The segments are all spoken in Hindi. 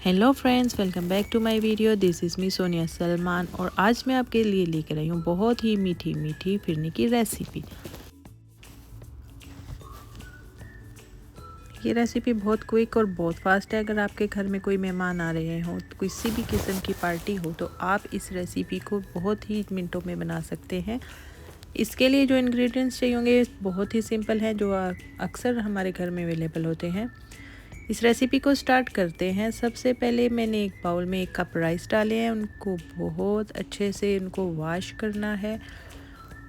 Hello friends, welcome back to my video. This is me Sonia Salman और आज मैं आपके लिए लेकर आई हूँ बहुत ही मीठी मीठी फिरनी की रेसिपी। ये रेसिपी बहुत क्विक और बहुत फास्ट है। अगर आपके घर में कोई मेहमान आ रहे हो, किसी भी किस्म की पार्टी हो, तो आप इस रेसिपी को बहुत ही मिनटों में बना सकते हैं। इसके लिए जो इंग्रेडिएंट्स चाहिए होंगे बहुत ही सिंपल हैं, जो अक्सर हमारे घर में अवेलेबल होते हैं। इस रेसिपी को स्टार्ट करते हैं। सबसे पहले मैंने एक बाउल में 1 कप राइस डाले हैं। उनको बहुत अच्छे से उनको वॉश करना है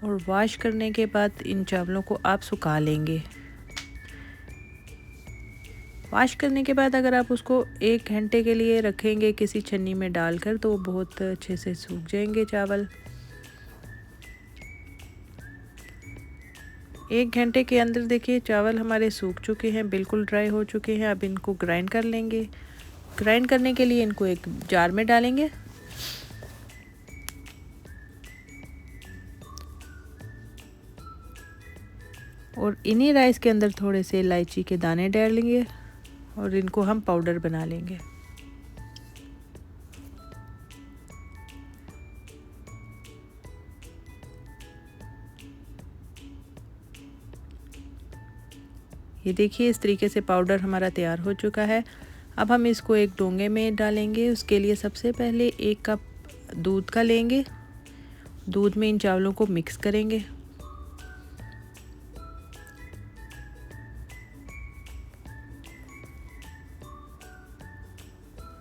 और वॉश करने के बाद इन चावलों को आप सुखा लेंगे। वॉश करने के बाद अगर आप उसको 1 घंटे के लिए रखेंगे किसी छन्नी में डालकर, तो वो बहुत अच्छे से सूख जाएंगे चावल। 1 घंटे के अंदर देखिए चावल हमारे सूख चुके हैं, बिल्कुल ड्राई हो चुके हैं। अब इनको ग्राइंड कर लेंगे। ग्राइंड करने के लिए इनको एक जार में डालेंगे। और इन्हीं राइस के अंदर थोड़े से इलायची के दाने डालेंगे और इनको हम पाउडर बना लेंगे। ये देखिए इस तरीके से पाउडर हमारा तैयार हो चुका है। अब हम इसको एक डोंगे में डालेंगे। उसके लिए सबसे पहले 1 कप दूध का लेंगे। दूध में इन चावलों को मिक्स करेंगे।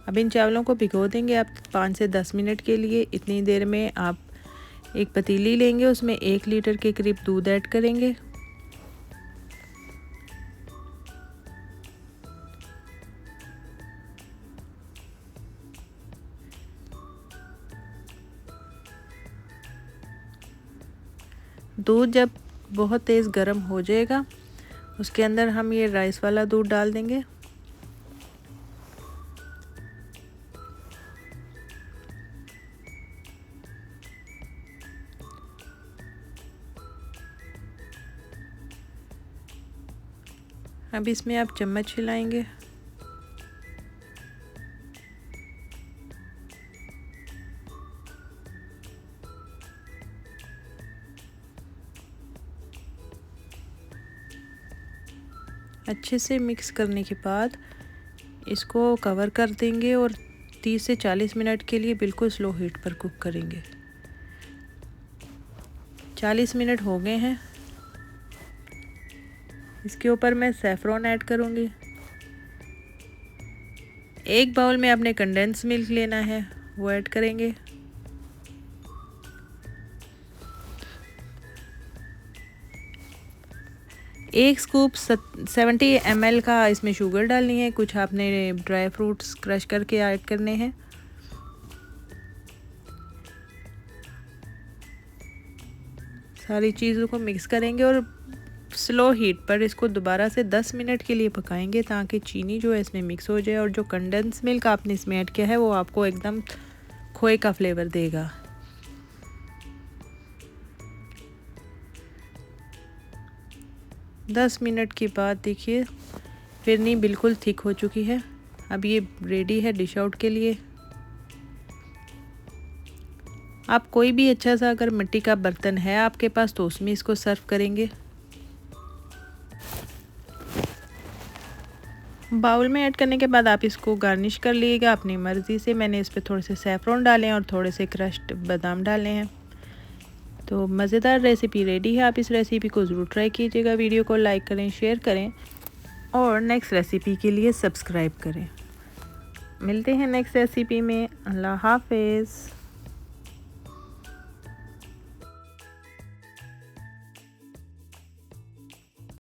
अब इन चावलों को भिगो देंगे आप 5 से 10 मिनट के लिए। इतनी देर में आप एक पतीली लेंगे, उसमें 1 लीटर के करीब दूध ऐड करेंगे। दूध जब बहुत तेज़ गर्म हो जाएगा, उसके अंदर हम ये राइस वाला दूध डाल देंगे। अब इसमें आप चम्मच हिलाएंगे। अच्छे से मिक्स करने के बाद इसको कवर कर देंगे और 30 से 40 मिनट के लिए बिल्कुल स्लो हीट पर कुक करेंगे। 40 मिनट हो गए हैं। इसके ऊपर मैं सैफरॉन ऐड करूँगी। 1 बाउल में आपने कंडेंस मिल्क लेना है, वो ऐड करेंगे। एक स्कूप 70 ml का इसमें शुगर डालनी है। कुछ आपने ड्राई फ्रूट्स क्रश करके ऐड करने हैं। सारी चीज़ों को मिक्स करेंगे और स्लो हीट पर इसको दोबारा से 10 मिनट के लिए पकाएंगे, ताकि चीनी जो है इसमें मिक्स हो जाए और जो कंडेंस मिल्क आपने इसमें ऐड किया है वो आपको एकदम खोए का फ्लेवर देगा। दस मिनट के बाद देखिए फिरनी बिल्कुल थिक हो चुकी है। अब ये रेडी है डिश आउट के लिए। आप कोई भी अच्छा सा अगर मिट्टी का बर्तन है आपके पास, तो उसमें इसको सर्व करेंगे। बाउल में ऐड करने के बाद आप इसको गार्निश कर लीजिएगा अपनी मर्ज़ी से। मैंने इस पर थोड़े से सैफरॉन डाले हैं और थोड़े से क्रश्ड बादाम डाले हैं। तो मज़ेदार रेसिपी रेडी है। आप इस रेसिपी को ज़रूर ट्राई कीजिएगा। वीडियो को लाइक करें, शेयर करें और नेक्स्ट रेसिपी के लिए सब्सक्राइब करें। मिलते हैं नेक्स्ट रेसिपी में। अल्लाह हाफ़िज़।